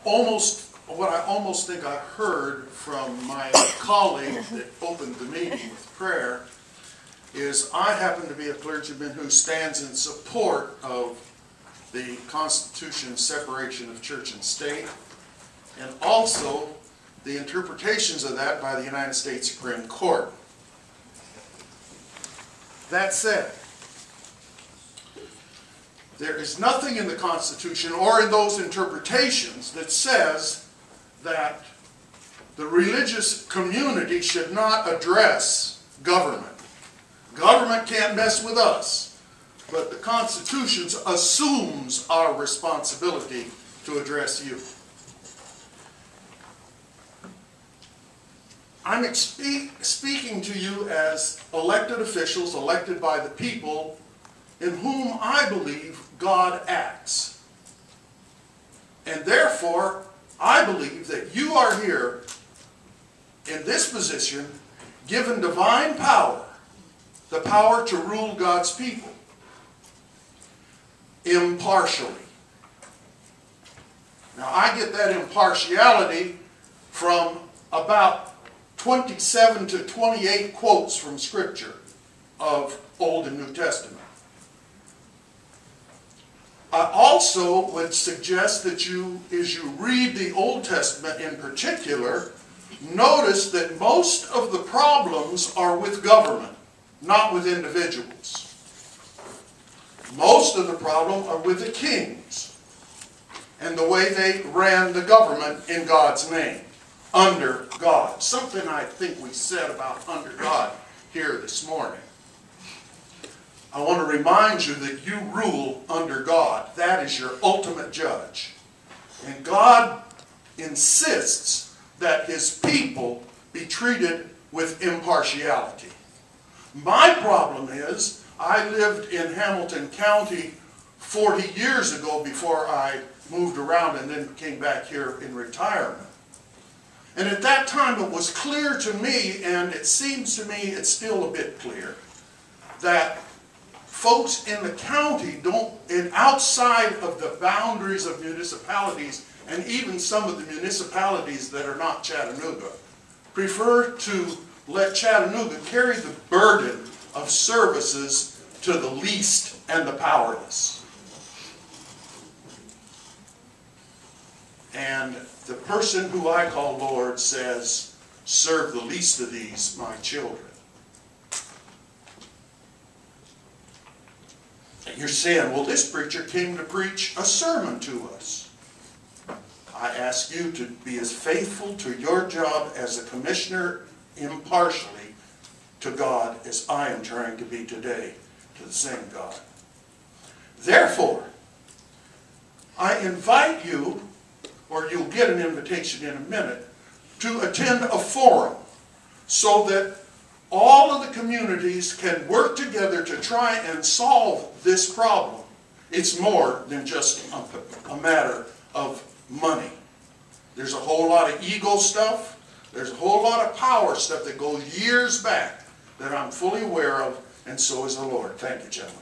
what I almost think I heard from my colleague that opened the meeting with prayer is I happen to be a clergyman who stands in support of the Constitution's separation of church and state, and also the interpretations of that by the United States Supreme Court. That said, there is nothing in the Constitution or in those interpretations that says that the religious community should not address government. Government can't mess with us, but the Constitution assumes our responsibility to address you. I'm speaking to you as elected officials, elected by the people, in whom I believe God acts. And therefore, I believe that you are here in this position, given divine power, the power to rule God's people impartially. Now, I get that impartiality from about 27 to 28 quotes from Scripture of Old and New Testament. I also would suggest that you, as you read the Old Testament in particular, notice that most of the problems are with government, not with individuals. Most of the problem are with the kings and the way they ran the government in God's name, under God. Something I think we said about under God here this morning. I want to remind you that you rule under God. That is your ultimate judge. And God insists that His people be treated with impartiality. My problem is, I lived in Hamilton County 40 years ago before I moved around and then came back here in retirement. And at that time it was clear to me, and it seems to me it's still a bit clear, that folks in the county don't, and outside of the boundaries of municipalities, and even some of the municipalities that are not Chattanooga, prefer to let Chattanooga carry the burden of services to the least and the powerless. And the person who I call Lord says, serve the least of these, my children. And you're saying, well, this preacher came to preach a sermon to us. I ask you to be as faithful to your job as a commissioner impartially to God as I am trying to be today to the same God. Therefore, I invite you, or you'll get an invitation in a minute, to attend a forum so that all of the communities can work together to try and solve this problem. It's more than just a matter of money. There's a whole lot of ego stuff. There's a whole lot of power stuff that goes years back that I'm fully aware of, and so is the Lord. Thank you, gentlemen.